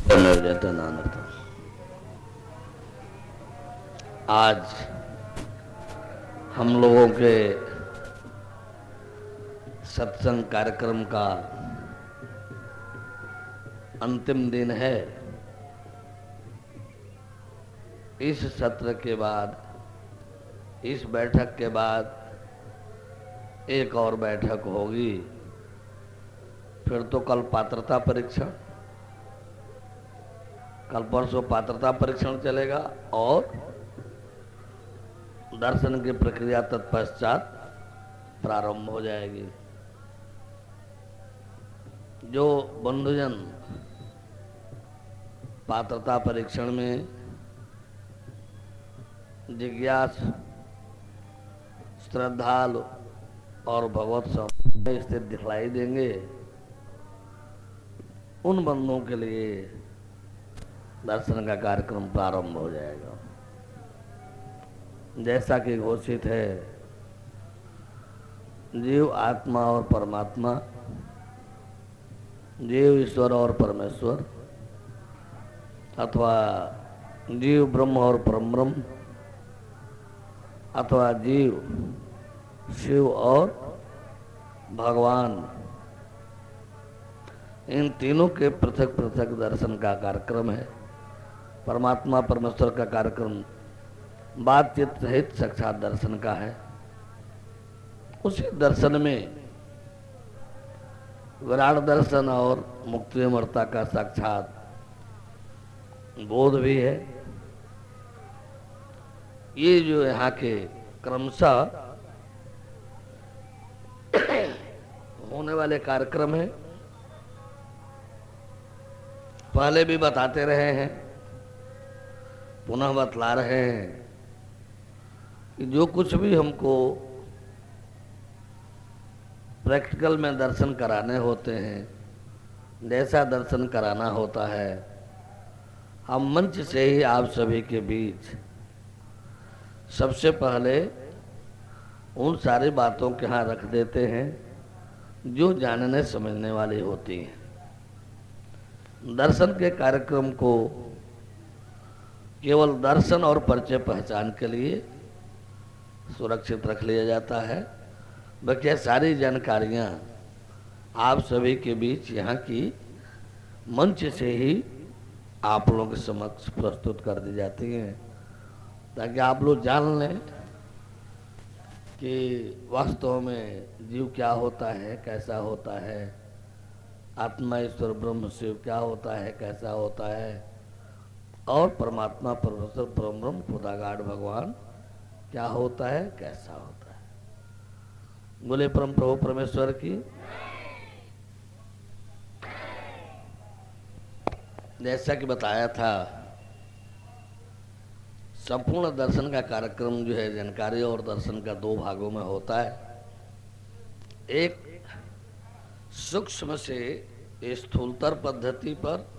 निर्जतनानता। आज हम लोगों के सत्संग कार्यक्रम का अंतिम दिन है। इस सत्र के बाद, इस बैठक के बाद एक और बैठक होगी। फिर तो कल पात्रता परीक्षण, कल परसों पात्रता परीक्षण चलेगा और दर्शन की प्रक्रिया तत्पश्चात प्रारंभ हो जाएगी। जो बंधुजन पात्रता परीक्षण में जिज्ञास, श्रद्धालु और भगवत में स्थित दिखलाई देंगे, उन बंधुओं के लिए दर्शन का कार्यक्रम प्रारंभ हो जाएगा। जैसा कि घोषित है, जीव आत्मा और परमात्मा, जीव ईश्वर और परमेश्वर, अथवा जीव ब्रह्म और परम ब्रह्म, अथवा जीव शिव और भगवान, इन तीनों के पृथक पृथक दर्शन का कार्यक्रम है। परमात्मा परमेश्वर का कार्यक्रम बातचीत सहित साक्षात दर्शन का है। उसी दर्शन में विराट दर्शन और मुक्ति अमरता का साक्षात बोध भी है। ये जो यहाँ के क्रमशः होने वाले कार्यक्रम है, पहले भी बताते रहे हैं, पुनः बतला रहे हैं कि जो कुछ भी हमको प्रैक्टिकल में दर्शन कराने होते हैं, जैसा दर्शन कराना होता है, हम मंच से ही आप सभी के बीच सबसे पहले उन सारी बातों के यहाँ रख देते हैं जो जानने समझने वाली होती हैं। दर्शन के कार्यक्रम को केवल दर्शन और परिचय पहचान के लिए सुरक्षित रख लिया जाता है। बाकी सारी जानकारियाँ आप सभी के बीच यहाँ की मंच से ही आप लोगों के समक्ष प्रस्तुत कर दी जाती हैं, ताकि आप लोग जान लें कि वास्तव में जीव क्या होता है, कैसा होता है, आत्मा ईश्वर ब्रह्म शिव क्या होता है, कैसा होता है, और परमात्मा परमेश्वर परम ब्रह्म खुदागाड भगवान क्या होता है, कैसा होता है। बोले परम प्रभु परमेश्वर की। जैसा कि बताया था, संपूर्ण दर्शन का कार्यक्रम जो है जानकारी और दर्शन का दो भागों में होता है। एक सूक्ष्म से स्थूलतर पद्धति पर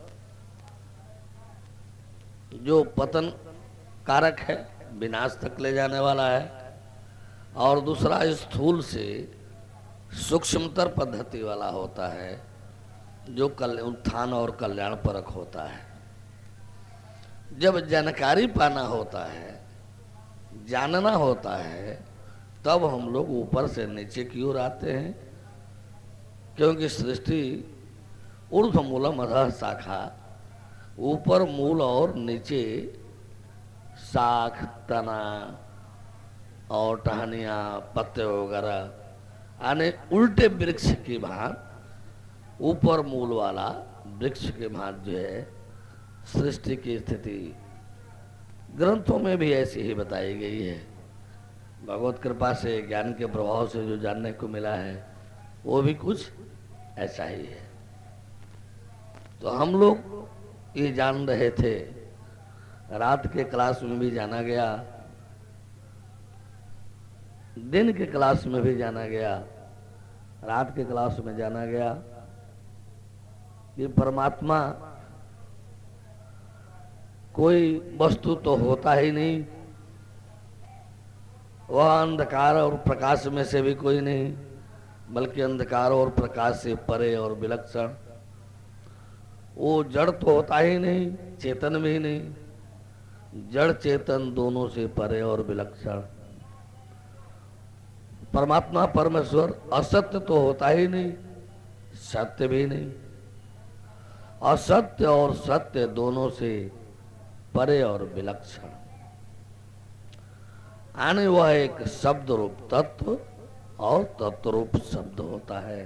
जो पतन कारक है, विनाश तक ले जाने वाला है, और दूसरा स्थूल से सूक्ष्मतर पद्धति वाला होता है, जो उत्थान और कल्याण परक होता है। जब जानकारी पाना होता है, जानना होता है, तब हम लोग ऊपर से नीचे की ओर आते हैं, क्योंकि सृष्टि ऊर्ध्व मूलम अधः शाखा, ऊपर मूल और नीचे शाख, तना और टहनियाँ, पत्ते वगैरह, यानी उल्टे वृक्ष की भांति ऊपर मूल वाला वृक्ष के भांति जो है सृष्टि की स्थिति ग्रंथों में भी ऐसी ही बताई गई है। भगवत कृपा से, ज्ञान के प्रभाव से जो जानने को मिला है, वो भी कुछ ऐसा ही है। तो हम लोग ये जान रहे थे, रात के क्लास में भी जाना गया, दिन के क्लास में भी जाना गया। रात के क्लास में जाना गया कि परमात्मा कोई वस्तु तो होता ही नहीं, वह अंधकार और प्रकाश में से भी कोई नहीं, बल्कि अंधकार और प्रकाश से परे और विलक्षण वो जड़ तो होता ही नहीं, चेतन भी नहीं। जड़ चेतन दोनों से परे और विलक्षण। परमात्मा परमेश्वर असत्य तो होता ही नहीं, सत्य भी नहीं। असत्य और सत्य दोनों से परे और विलक्षण। आने वह एक शब्द रूप तत्व और तत्व रूप शब्द होता है,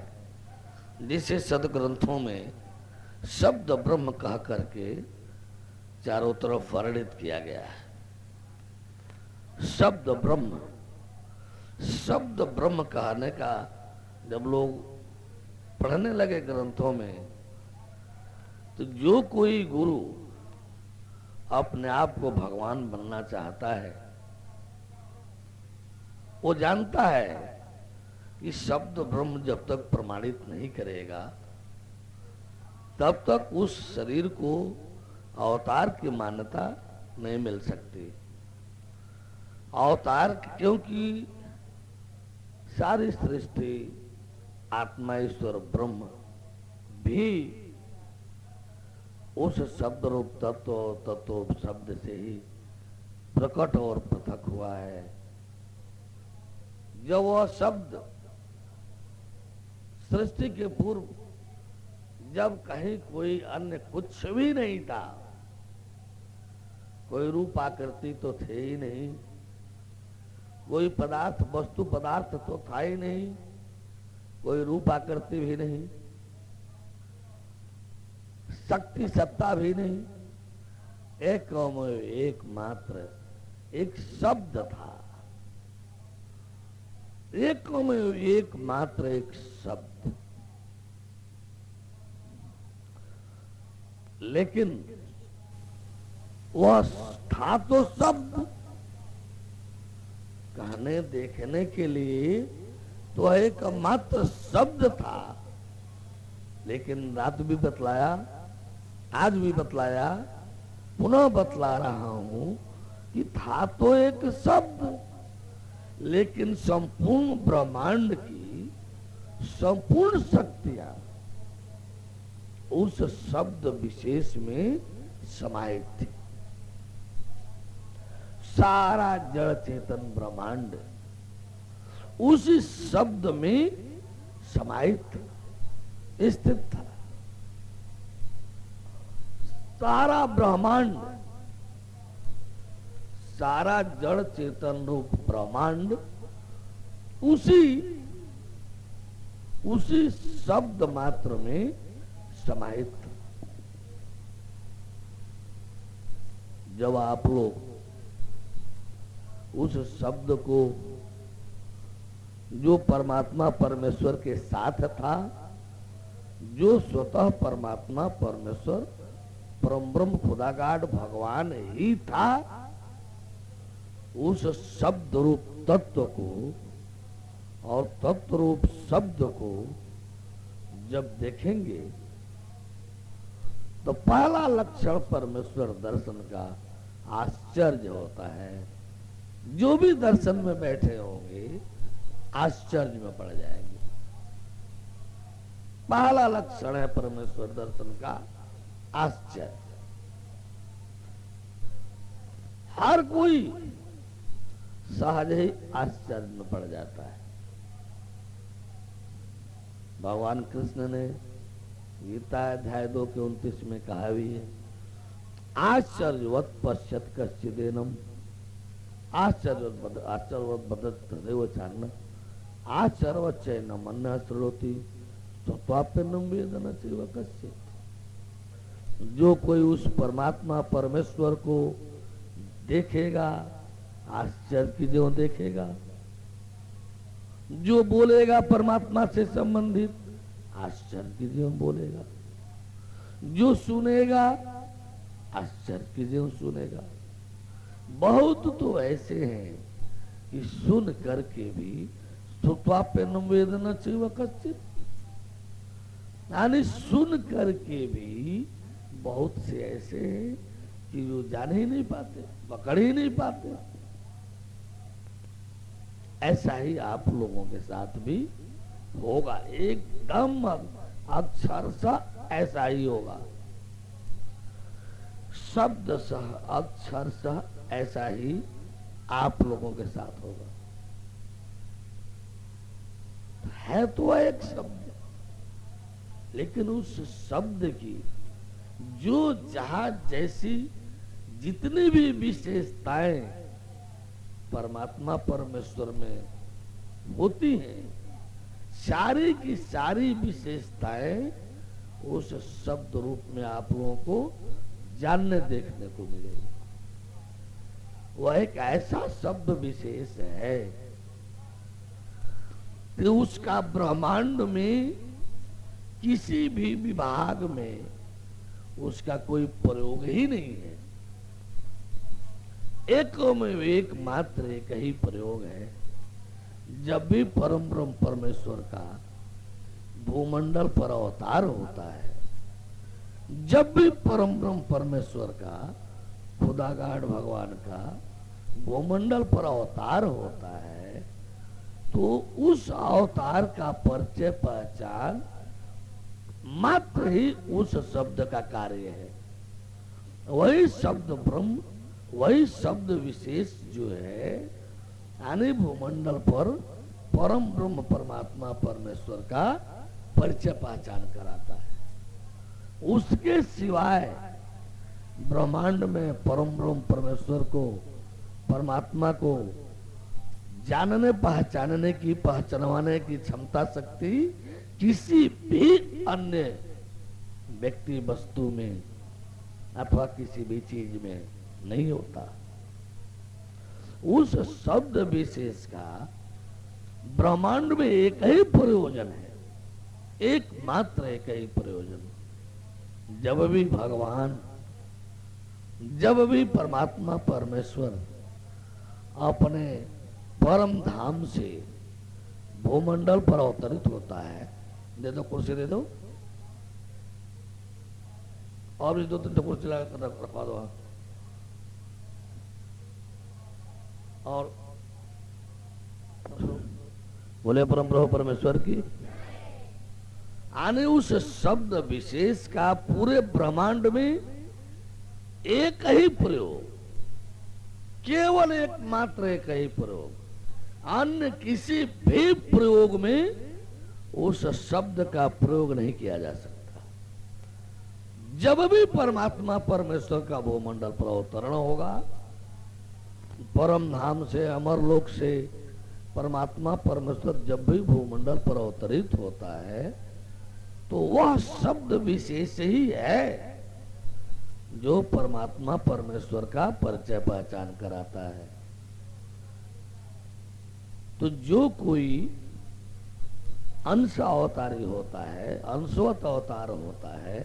जिसे सदग्रंथों में शब्द ब्रह्म कह करके चारों तरफ वर्णित किया गया है। शब्द ब्रह्म, शब्द ब्रह्म कहने का जब लोग पढ़ने लगे ग्रंथों में, तो जो कोई गुरु अपने आप को भगवान बनना चाहता है, वो जानता है कि शब्द ब्रह्म जब तक प्रमाणित नहीं करेगा, तब तक उस शरीर को अवतार की मान्यता नहीं मिल सकती। अवतार क्योंकि सारी सृष्टि आत्मा ईश्वर ब्रह्म भी उस शब्द रूप तत्व और तत्व रूप शब्द से ही प्रकट और पृथक हुआ है। जब वह शब्द सृष्टि के पूर्व, जब कहीं कोई अन्य कुछ भी नहीं था, कोई रूप आकृति तो थे ही नहीं, कोई पदार्थ वस्तु पदार्थ तो था ही नहीं, कोई रूप आकृति भी नहीं, शक्ति सत्ता भी नहीं, एकमात्र एक शब्द था। एकमात्र एक शब्द। लेकिन वह था तो शब्द, कहने देखने के लिए तो एक मात्र शब्द था। लेकिन रात भी बतलाया, आज भी बतलाया, पुनः बतला रहा हूं कि था तो एक शब्द, लेकिन संपूर्ण ब्रह्मांड की संपूर्ण शक्तियां उस शब्द विशेष में समाहित थी। सारा जड़ चेतन ब्रह्मांड उसी शब्द में समाहित स्थित था। सारा ब्रह्मांड, सारा जड़ चेतन रूप ब्रह्मांड उसी शब्द मात्र में समाहित। जब आप लोग उस शब्द को, जो परमात्मा परमेश्वर के साथ था, जो स्वतः परमात्मा परमेश्वर परम ब्रह्म खुदागाड भगवान ही था, उस शब्द रूप तत्व को और तत्व रूप शब्द को जब देखेंगे, तो पहला लक्षण परमेश्वर दर्शन का आश्चर्य होता है। जो भी दर्शन में बैठे होंगे आश्चर्य में पड़ जाएंगे। पहला लक्षण है परमेश्वर दर्शन का आश्चर्य। हर कोई सहज ही आश्चर्य में पड़ जाता है। भगवान कृष्ण ने गीता अध्याय 2 के 29 में कहा भी है, आश्चर्यवत पश्यत कश्चिदेनम आश्चर्यवत बदत तदेव चान्न आश्चर्यवत चैनम अन्य श्रोति स्वत्वाप्यन्नम वेदन सेव कश्चित्। जो कोई उस परमात्मा परमेश्वर को देखेगा, आश्चर्य की जो देखेगा, जो बोलेगा परमात्मा से संबंधित, आश्चर्य की जो बोलेगा, जो सुनेगा, आश्चर्य की जो सुनेगा। बहुत तो ऐसे हैं कि सुन करके भी श्रुत्वाप्यन्नम वेदन सेव कश्चित्, यानी सुन करके भी बहुत से ऐसे हैं कि जो जान ही नहीं पाते, पकड़ ही नहीं पाते। ऐसा ही आप लोगों के साथ भी होगा, एकदम अक्षरशः ऐसा ही होगा। शब्द सह अक्षर सह ऐसा ही आप लोगों के साथ होगा। है तो वह एक शब्द, लेकिन उस शब्द की जो जहां जैसी जितनी भी विशेषताएं परमात्मा परमेश्वर में होती हैं, सारी की सारी विशेषताएं उस शब्द रूप में आप लोगों को जानने देखने को मिलेगी। वह एक ऐसा शब्द विशेष है कि उसका ब्रह्मांड में किसी भी विभाग में उसका कोई प्रयोग ही नहीं है। एक में एक मात्र एक ही प्रयोग है। जब भी परम ब्रह्म परमेश्वर का भूमंडल पर अवतार होता है, जब भी परम ब्रह्म परमेश्वर का खुदागाड भगवान का भूमंडल पर अवतार होता है, तो उस अवतार का परिचय पहचान मात्र ही उस शब्द का कार्य है। वही शब्द ब्रह्म, वही शब्द विशेष जो है यानी भूमंडल पर परम ब्रह्म परमात्मा परमेश्वर का परिचय पहचान कराता है। उसके सिवाय ब्रह्मांड में परम ब्रह्म परमेश्वर को, परमात्मा को जानने पहचानने की, पहचानवाने की क्षमता शक्ति किसी भी अन्य व्यक्ति वस्तु में अथवा किसी भी चीज में नहीं होता। उस शब्द विशेष का ब्रह्मांड में एक ही प्रयोजन है, एकमात्र एक ही प्रयोजन। जब भी भगवान, जब भी परमात्मा परमेश्वर अपने परम धाम से भूमंडल पर अवतरित होता है, दे दो कुर्सी, दे दो, और भी दो तीन कुर्सी लगा रखवा दो। और बोले परम प्रभु परमेश्वर की। आने उस शब्द विशेष का पूरे ब्रह्मांड में एक ही प्रयोग, केवल एकमात्र एक ही प्रयोग, अन्य किसी भी प्रयोग में उस शब्द का प्रयोग नहीं किया जा सकता। जब भी परमात्मा परमेश्वर का भूमंडल पर अवतरण होगा, परम धाम से, अमर लोक से परमात्मा परमेश्वर जब भी भूमंडल पर अवतरित होता है, तो वह शब्द विशेष ही है जो परमात्मा परमेश्वर का परिचय पहचान कराता है। तो जो कोई अंश अवतारी होता है, अंशवत अवतार होता है,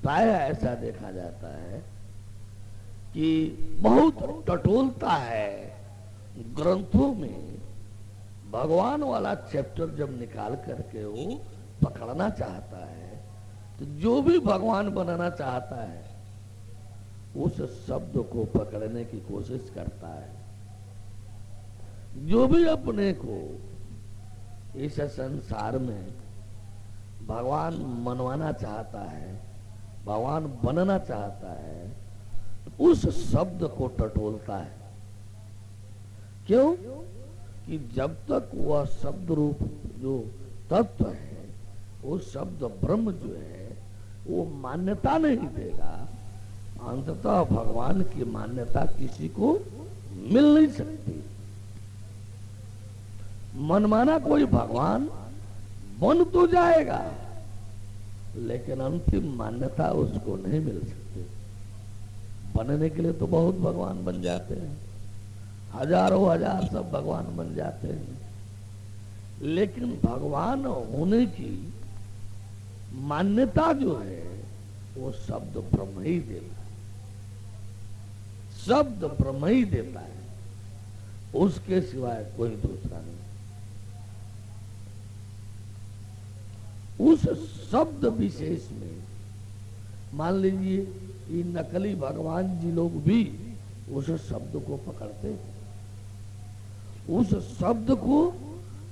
प्राय ऐसा देखा जाता है कि बहुत टटोलता है ग्रंथों में, भगवान वाला चैप्टर जब निकाल करके वो पकड़ना चाहता है, तो जो भी भगवान बनाना चाहता है उस शब्द को पकड़ने की कोशिश करता है। जो भी अपने को इस संसार में भगवान मनवाना चाहता है, भगवान बनना चाहता है, उस शब्द को टटोलता है। क्यों? कि जब तक वह शब्द रूप जो तत्व है, वो शब्द ब्रह्म जो है, वो मान्यता नहीं देगा, अंततः भगवान की मान्यता किसी को मिल नहीं सकती। मनमाना कोई भगवान बन तो जाएगा, लेकिन अंतिम मान्यता उसको नहीं मिल सकती। बनने के लिए तो बहुत भगवान बन जाते हैं, हजारों हजार सब भगवान बन जाते हैं, लेकिन भगवान होने की मान्यता जो है वो शब्द ब्रह्म ही देता है, शब्द ब्रह्म ही देता है, उसके सिवाय कोई दूसरा नहीं। उस शब्द विशेष में मान लीजिए ये नकली भगवान जी लोग भी उस शब्द को पकड़ते हैं, उस शब्द को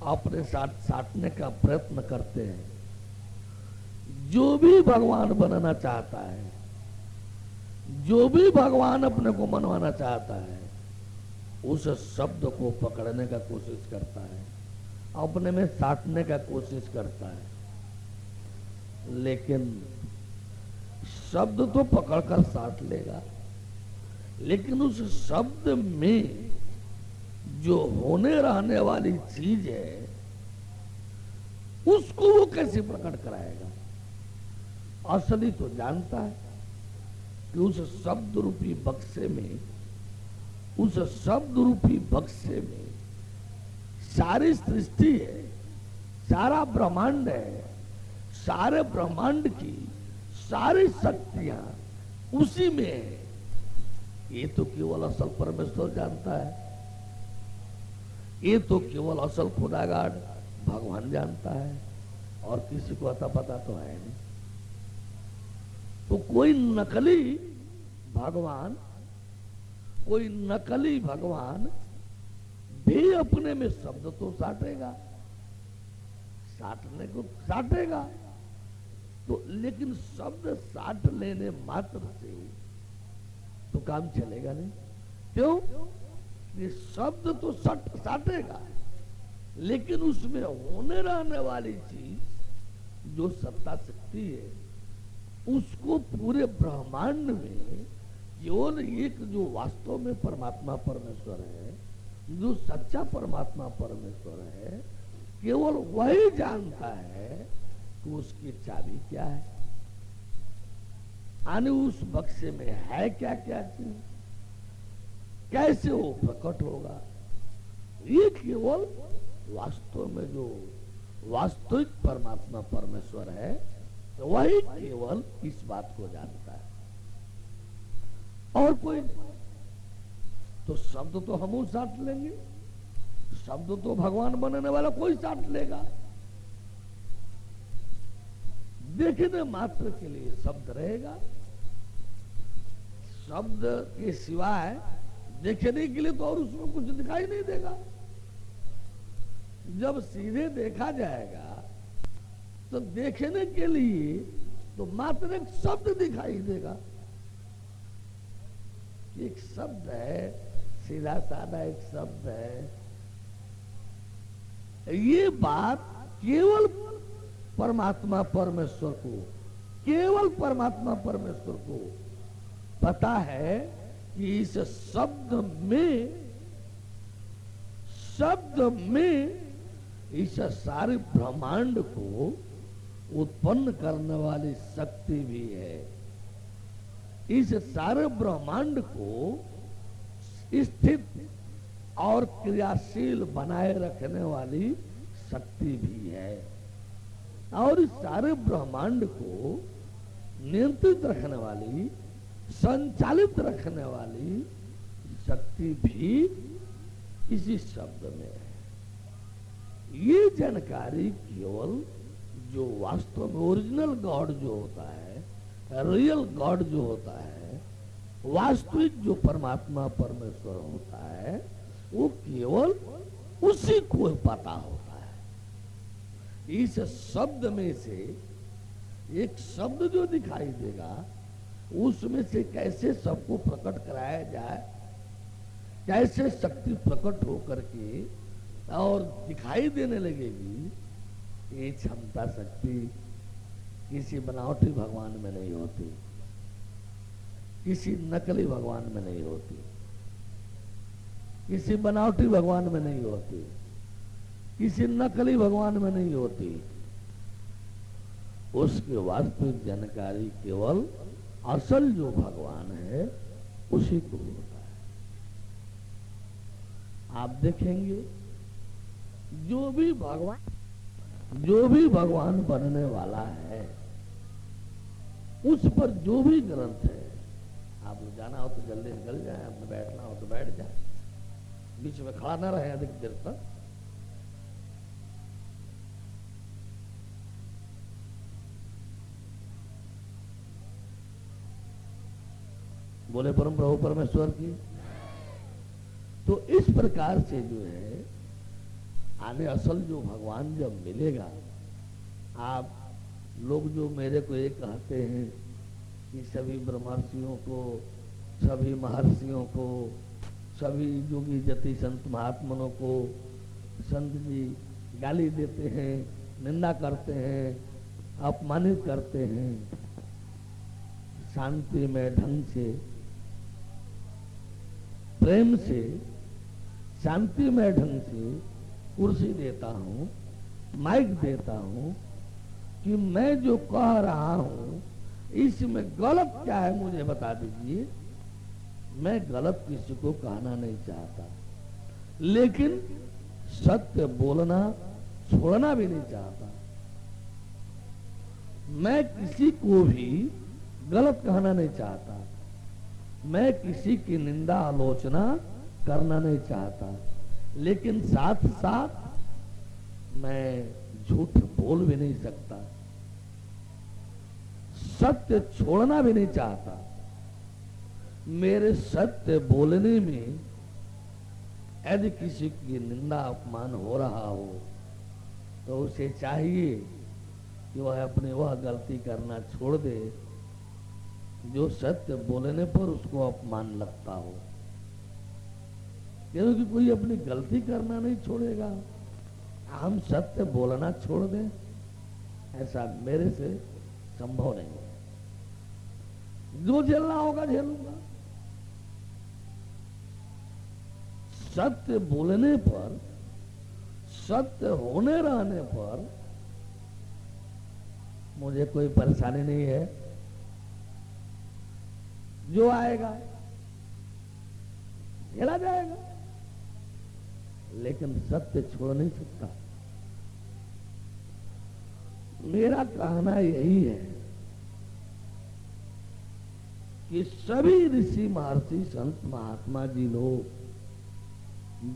अपने साथ साटने का प्रयत्न करते हैं। जो भी भगवान बनना चाहता है, जो भी भगवान अपने को मनवाना चाहता है उस शब्द को पकड़ने का कोशिश करता है, अपने में साटने का कोशिश करता है, लेकिन शब्द तो पकड़कर साट लेगा, लेकिन उस शब्द में जो होने रहने वाली चीज है उसको वो कैसे प्रकट कराएगा। असली तो जानता है कि उस शब्द रूपी बक्से में, उस शब्द रूपी बक्से में सारी सृष्टि है, सारा ब्रह्मांड है, सारे ब्रह्मांड की सारी शक्तियां उसी में है। ये तो केवल असल परमेश्वर जानता है, ये तो केवल असल खुदागार भगवान जानता है, और किसी को अता पता तो है नहीं। तो कोई नकली भगवान, कोई नकली भगवान भी अपने में शब्द तो साटेगा, साटने को साटेगा तो, लेकिन शब्द साट लेने मात्र से तो काम चलेगा नहीं। क्यों? ये शब्द तो साटेगा, लेकिन उसमें होने रहने वाली चीज जो सत्ता शक्ति है, उसको पूरे ब्रह्मांड में केवल एक जो वास्तव में परमात्मा परमेश्वर है, जो सच्चा परमात्मा परमेश्वर है, केवल वही जानता है कि उसकी चाबी क्या है, यानी उस बक्से में है क्या क्या चीज, कैसे वो प्रकट होगा। ये केवल वास्तव में जो वास्तविक परमात्मा परमेश्वर है वही केवल इस बात को जानता है, और कोई नहीं। तो शब्द तो हम साट लेंगे, शब्द तो भगवान बनने वाला कोई साट लेगा। देखने मात्र के लिए शब्द रहेगा, शब्द के सिवाय देखने के लिए तो और उसमें कुछ दिखाई नहीं देगा। जब सीधे देखा जाएगा तो देखने के लिए तो मात्र एक शब्द दिखाई देगा। एक शब्द है, सीधा साधा एक शब्द है। ये बात केवल परमात्मा परमेश्वर को, केवल परमात्मा परमेश्वर को पता है कि इस शब्द में इस सारे ब्रह्मांड को उत्पन्न करने वाली शक्ति भी है, इस सारे ब्रह्मांड को स्थित और क्रियाशील बनाए रखने वाली शक्ति भी है, और इस सारे ब्रह्मांड को नियंत्रित रखने वाली, संचालित रखने वाली शक्ति भी इसी शब्द में है। ये जानकारी केवल जो वास्तव में ओरिजिनल गॉड जो होता है, रियल गॉड जो होता है, वास्तविक जो परमात्मा परमेश्वर होता है, वो केवल उसी को पता होता है। इस शब्द में से एक शब्द जो दिखाई देगा, उसमें से कैसे सबको प्रकट कराया जाए, कैसे शक्ति प्रकट होकर के और दिखाई देने लगेगी, ये क्षमता शक्ति किसी बनावटी भगवान में नहीं होती, किसी नकली भगवान में नहीं होती, किसी बनावटी भगवान में नहीं होती, किसी नकली भगवान में नहीं होती। उसकी वास्तविक जानकारी केवल असल जो भगवान है उसी को होता है। आप देखेंगे जो भी भगवान बनने वाला है, उस पर जो भी ग्रंथ है, आप जाना हो तो जल्दी निकल जाए, आपने बैठना हो तो बैठ जाए, बीच में खड़ा ना रहे अधिक देर तक। बोले परम प्रभु परमेश्वर की। तो इस प्रकार से जो है आने असल जो भगवान जब मिलेगा, आप लोग जो मेरे को ये कहते हैं कि सभी ब्रह्मर्षियों को, सभी महर्षियों को, सभी जोगी जति संत महात्मनों को संत जी गाली देते हैं, निंदा करते हैं, अपमानित करते हैं। शांति में ढंग से, प्रेम से, शांति में ढंग से कुर्सी देता हूं, माइक देता हूं कि मैं जो कह रहा हूं इसमें गलत क्या है मुझे बता दीजिए। मैं गलत किसी को कहना नहीं चाहता, लेकिन सत्य बोलना छोड़ना भी नहीं चाहता। मैं किसी को भी गलत कहना नहीं चाहता, मैं किसी की निंदा आलोचना करना नहीं चाहता, लेकिन साथ साथ मैं झूठ बोल भी नहीं सकता, सत्य छोड़ना भी नहीं चाहता। मेरे सत्य बोलने में यदि किसी की निंदा अपमान हो रहा हो तो उसे चाहिए कि वह अपनी वह गलती करना छोड़ दे जो सत्य बोलने पर उसको अपमान लगता हो, क्योंकि कोई अपनी गलती करना नहीं छोड़ेगा। हम सत्य बोलना छोड़ दें, ऐसा मेरे से संभव नहीं है। जो झेलना होगा झेलूंगा। सत्य बोलने पर, सत्य होने रहने पर मुझे कोई परेशानी नहीं है। जो आएगा झेला जाएगा, लेकिन सत्य छोड़ नहीं सकता। मेरा कहना यही है कि सभी ऋषि महर्षि संत महात्मा जी लोग,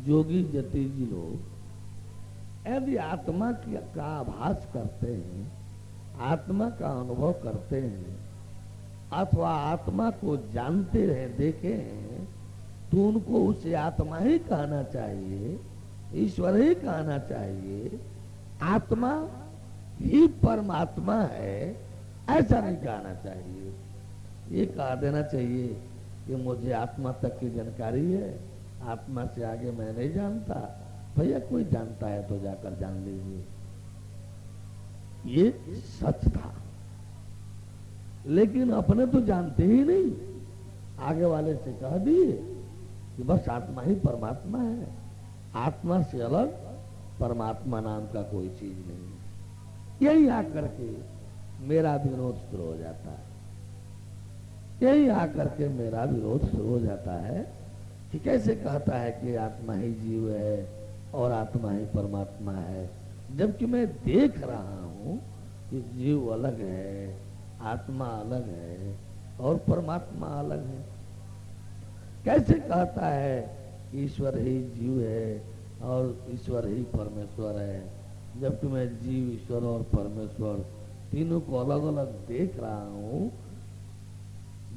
जोगी जति जी लोग यदि आत्मा का आभास करते हैं, आत्मा का अनुभव करते हैं, अथवा आत्मा को जानते हैं, देखे हैं, तो उनको उसे आत्मा ही कहना चाहिए, ईश्वर ही कहना चाहिए। आत्मा ही परमात्मा है ऐसा नहीं कहना चाहिए। ये कह देना चाहिए कि मुझे आत्मा तक की जानकारी है, आत्मा से आगे मैं नहीं जानता। भैया कोई जानता है तो जाकर जान लीजिए। ये सच था, लेकिन अपने तो जानते ही नहीं, आगे वाले से कह दिए कि बस आत्मा ही परमात्मा है, आत्मा से अलग परमात्मा नाम का कोई चीज नहीं। यही आकर के मेरा विरोध शुरू हो जाता है, यही आकर के मेरा विरोध शुरू हो जाता है कि कैसे कहता है कि आत्मा ही जीव है और आत्मा ही परमात्मा है, जबकि मैं देख रहा हूं कि जीव अलग है, आत्मा अलग है और परमात्मा अलग है। कैसे कहता है ईश्वर ही जीव है और ईश्वर ही परमेश्वर है, जबकि मैं जीव, ईश्वर और परमेश्वर तीनों को अलग अलग देख रहा हूं।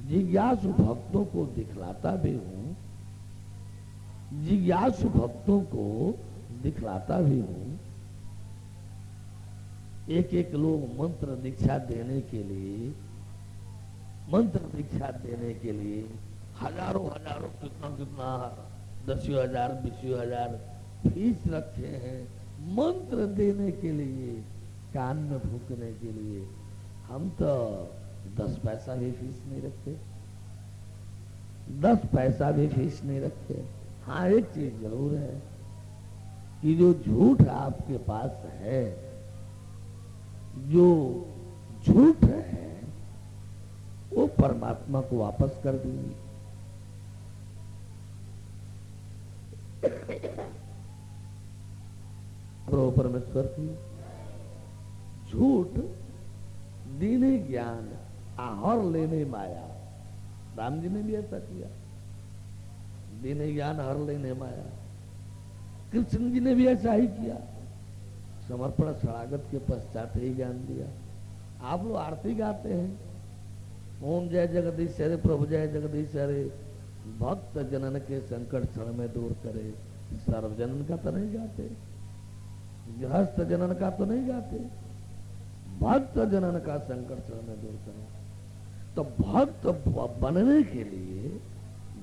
जिज्ञासु भक्तों को दिखलाता भी हूं, जिज्ञासु भक्तों को दिखलाता भी हूं। एक एक लोग मंत्र दीक्षा देने के लिए, मंत्र दीक्षा देने के लिए हजारों हजारों कितना कितना 10,000 20,000 फीस रखे हैं मंत्र देने के लिए, कान में फूकने के लिए। हम तो 10 पैसा भी फीस नहीं रखते, 10 पैसा भी फीस नहीं रखते। हाँ, एक चीज जरूर है कि जो झूठ आपके पास है, जो झूठ है, वो परमात्मा को वापस कर देंगी। प्रभु परमेश्वर की झूठ दीने ज्ञान आहर लेने माया। राम जी ने भी ऐसा किया, दीने ज्ञान हर लेने माया। कृष्ण जी ने भी ऐसा ही किया, समर्पण शरणागत के पश्चात ही ज्ञान दिया। आप लोग आरती गाते हैं, ओम जय जगदीश हरे, प्रभु जय जगदीश हरे, भक्त जनन के संकट क्षण में दूर करे। सर्वजनन का तो नहीं गाते, गृहस्थ जनन का तो नहीं गाते, भक्त जनन का संकट क्षण में दूर करे। तो भक्त बनने के लिए,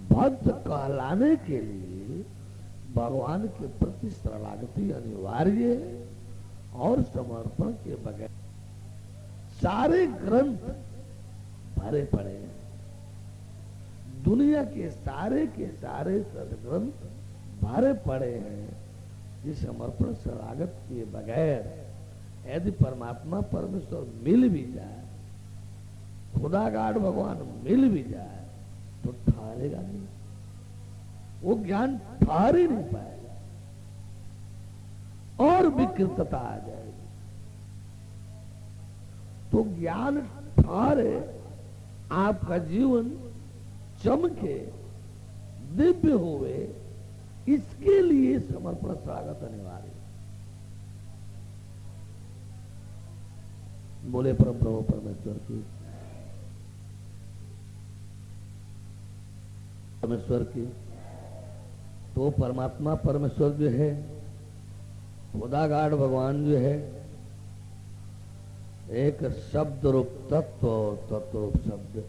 भक्त कहलाने के लिए भगवान के प्रति शरणागति अनिवार्य है। और समर्पण के बगैर सारे ग्रंथ भरे पड़े हैं। दुनिया के सारे सदग्रंथ भरे पड़े हैं कि समर्पण शरणागत के बगैर यदि परमात्मा परमेश्वर मिल भी जाए, खुदागाड भगवान मिल भी जाए, तो ठहरेगा नहीं, वो ज्ञान ठहर ही नहीं पाएगा और विकृतता आ जाएगी। तो ज्ञान ठहरे, आपका जीवन चमके, दिव्य होवे, इसके लिए समर्पण शरणागत अनिवार्य। बोले परम प्रभु परमेश्वर की, परमेश्वर की। तो परमात्मा परमेश्वर जो है, खुदागाड भगवान जो है, एक शब्द रूप तत्व और तत्व रूप शब्द,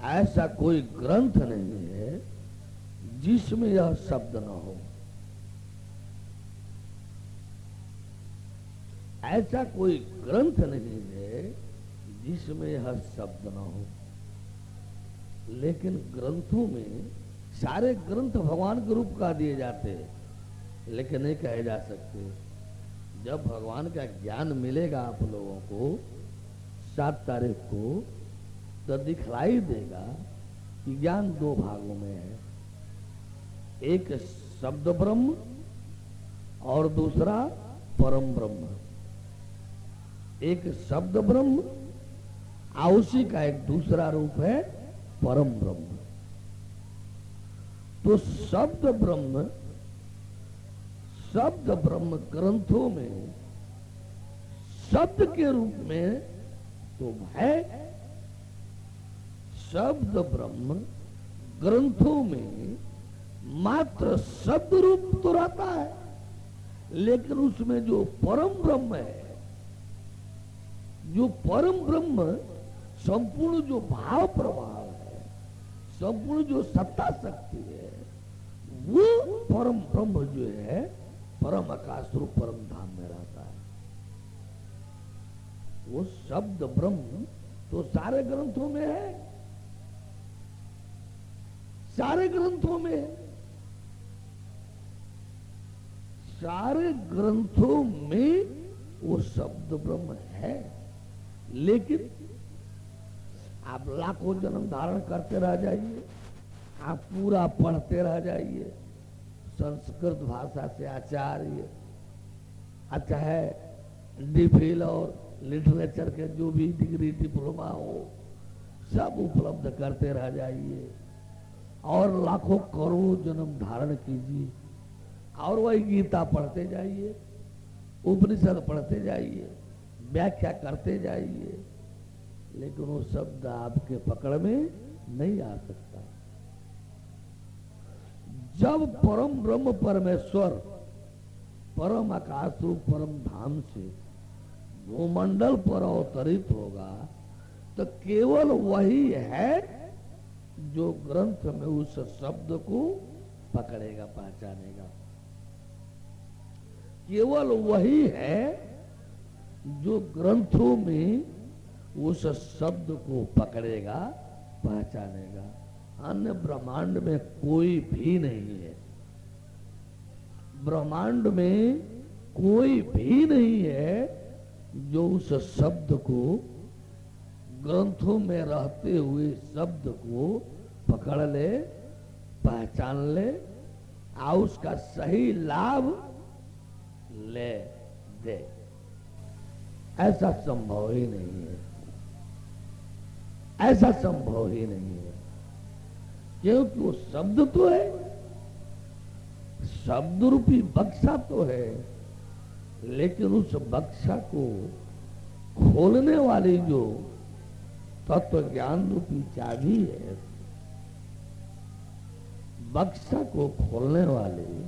ऐसा कोई ग्रंथ नहीं है जिसमें यह शब्द न हो। ऐसा कोई ग्रंथ नहीं है जिसमें यह शब्द न हो। लेकिन ग्रंथों में सारे ग्रंथ भगवान के रूप का दिए जाते हैं, लेकिन नहीं कहे जा सकते। जब भगवान का ज्ञान मिलेगा आप लोगों को 7 तारीख को, तो दिखलाई देगा कि ज्ञान 2 भागों में है, एक शब्द ब्रह्म और दूसरा परम ब्रह्म। एक शब्द ब्रह्म और उसी का एक दूसरा रूप है परम ब्रह्म। तो शब्द ब्रह्म ग्रंथों में शब्द के रूप में तो है, शब्द ब्रह्म ग्रंथों में मात्र शब्द रूप तो रहता है, लेकिन उसमें जो परम ब्रह्म है, जो परम ब्रह्म संपूर्ण जो भाव प्रभाव है, संपूर्ण जो सत्ता शक्ति है, वो परम ब्रह्म जो है परम आकाश रूप परम धाम में रहता है। वो शब्द ब्रह्म तो सारे ग्रंथों में है, सारे ग्रंथों में है, सारे ग्रंथों में वो शब्द ब्रह्म है। लेकिन आप लाखों जन्म धारण करते रह जाइए, आप पूरा पढ़ते रह जाइए, संस्कृत भाषा से आचार्य, चाहे डिफिल और लिटरेचर के जो भी डिग्री डिप्लोमा हो, सब उपलब्ध करते रह जाइए और लाखों करोड़ों जन्म धारण कीजिए और वही गीता पढ़ते जाइए, उपनिषद पढ़ते जाइए, व्याख्या करते जाइए, लेकिन वो शब्द आपके पकड़ में नहीं आ सकता। जब परम ब्रह्म परमेश्वर परम आकाश रूप परम धाम से भूमंडल पर अवतरित होगा, तो केवल वही है जो ग्रंथ में उस शब्द को पकड़ेगा, पहचानेगा। केवल वही है जो ग्रंथों में उस शब्द को पकड़ेगा, पहचानेगा। अन्य ब्रह्मांड में कोई भी नहीं है, ब्रह्मांड में कोई भी नहीं है जो उस शब्द को, ग्रंथों में रहते हुए शब्द को पकड़ ले, पहचान ले और उसका सही लाभ ले दे। ऐसा संभव ही नहीं है, ऐसा संभव ही नहीं है, क्योंकि वो शब्द तो है, शब्द रूपी बक्सा तो है, लेकिन उस बक्सा को खोलने वाली जो तत्व ज्ञान रूपी चाबी है, बक्सा को खोलने वाली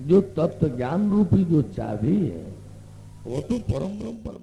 जो तत्व ज्ञान रूपी जो चाबी है, वो तो परम ब्रह्म